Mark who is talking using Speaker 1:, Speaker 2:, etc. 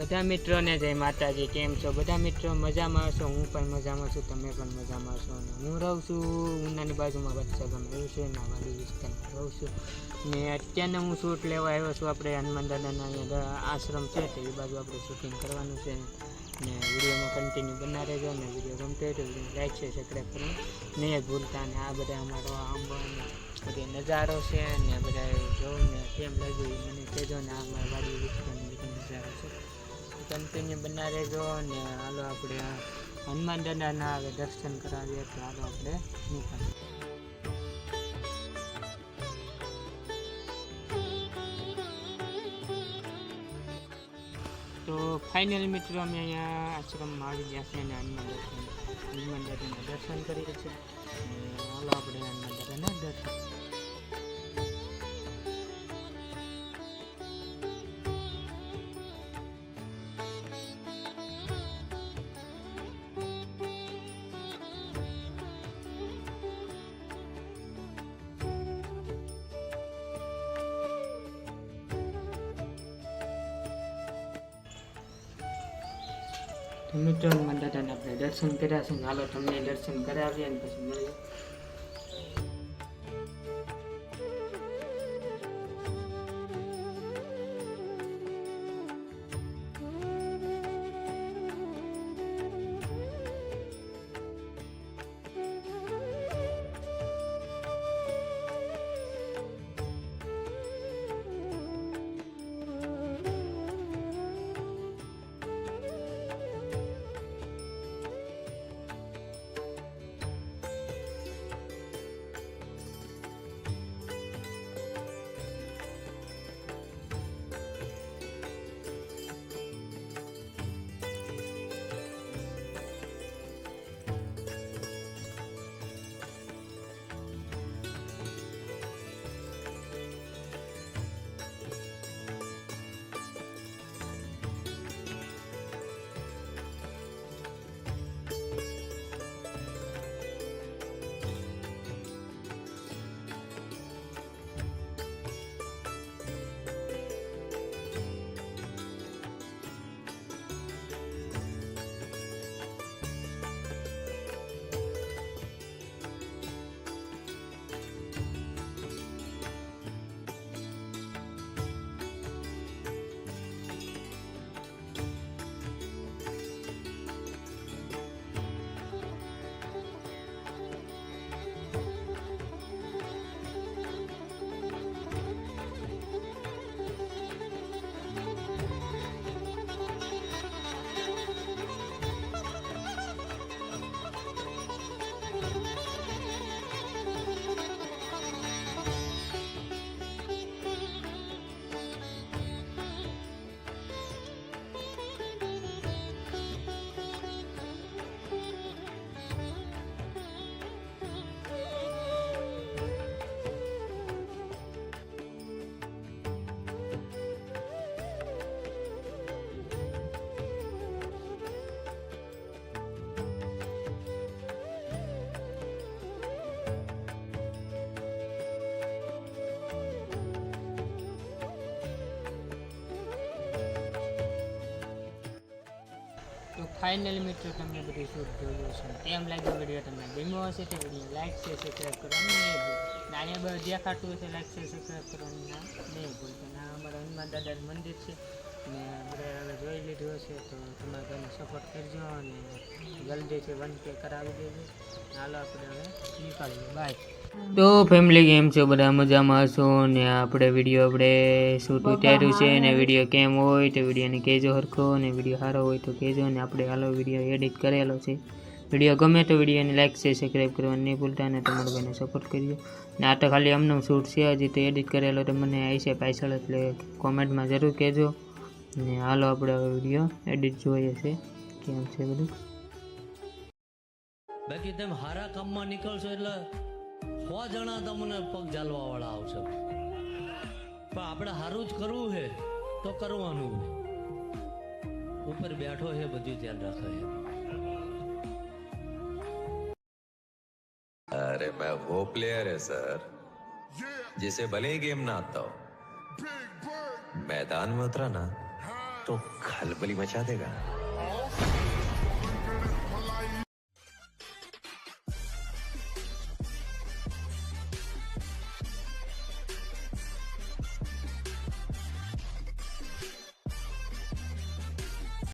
Speaker 1: બધા મિત્રોને જય માતાજી. કેમ છો બધા મિત્રો? મજામાં છો? હું પણ મજામાં છું, તમે પણ મજામાં છો. અને હું રહું છું ઉનાની બાજુમાં વત્સા ગામ એવું છે ને વાડી વિસ્તારમાં રહું છું. ને અત્યારને હું શૂટ લેવા આવ્યો છું. આપણે હનુમાન દાદાના અહીંયા આશ્રમ છે તો એ બાજુ આપણે શૂટિંગ કરવાનું છે. ને વિડીયોમાં કન્ટિન્યુ બના રહેજો. ને વિડીયો ગમતો હોય તો વિડીયો લાઈક છે, સબસ્ક્રાઈબ કરવાનું નહીં ભૂલતા. અને આ બધા અમારો આંબાનો બધી નજારો છે ને બધા જોઉં ને કેમ લાગ્યું એ મને કહેજો. ને આ અમારા વાડી વિસ્તારનો બધો નજારો છે, કન્ટિન્યુ બના રહેજો. ને હાલો આપણે હનુમાન દાદાના હવે દર્શન કરાવીએ તો હાલો આપણે નીકળીએ. તો ફાઇનલ મિત્રો અમે અહીંયા આશ્રમમાં આવી ગયા છે અને હનુમાન દાદાના દર્શન કરીએ છીએ. હાલો આપણે હનુમાન દાદાના દર્શન. તો મિત્રો હનુમાન દાદાના આપણે દર્શન કર્યા છે. હાલો તમને દર્શન કરાવીએ અને પછી મળીએ. તો ફાઇનલી મિત્રો તમને બધી શૂટ જોયું છે. કેમ લાગ્યો વિડીયો? તમને ગમ્યો હશે તો વિડીયો લાઈક છે, સબસ્ક્રાઈબ કરવાનું નહીં ભૂલતા. અહીંયા બધું દેખાતું હશે લાઈક છે, સબસ્ક્રાઈબ કરવાનું નહીં ભૂલતા. ના અમારા હનુમાન દાદાનું મંદિર છે ને આપણે હવે જોઈ લીધું હશે તો તમારે કોઈને સપોર્ટ કરજો અને જલ્દીથી 1K કરાવી દેજો. હાલો આપણે હવે નીકળીએ. બાય. તો ફેમિલી કેમ છો? બધા મજામાં હશો ને આપણે વિડીયો શૂટ ઉતાર્યું છે ને વિડીયો કેમ હોય તો વિડીયોને કહેજો હરખો. ને વિડીયો સારો હોય તો કહેજો. ને આપણે હાલો વિડીયો એડિટ કરેલો છે. વિડીયો ગમે તો વિડીયોને લાઈક છે, સબસ્ક્રાઈબ કરવાનું નહીં ભૂલતા. અને તમારા ભાઈને સપોર્ટ કરજો. ને આ તો ખાલી અમનું શૂટ છે, હજી તો એડિટ કરેલો તો મને આવી છે પાછળ, એટલે કોમેન્ટમાં જરૂર કહેજો. ને હાલો આપણે હવે વિડીયો એડિટ જોઈએ છે કેમ છે બધું.
Speaker 2: બાકી તમે હારા કામમાં નીકળશો એટલે 100 જણા તમને પગ ઝાલવા વાળા આવશે, પણ આપણે સારું જ કરવું છે તો કરવાનું. ઉપર બેઠો છે બધું ધ્યાન રાખે છે.
Speaker 3: अरे मैं वो प्लेयर है सर जिसे भले ही गेम ना आता हो, मैदान में उतरा ना तो खलबली मचा देगा.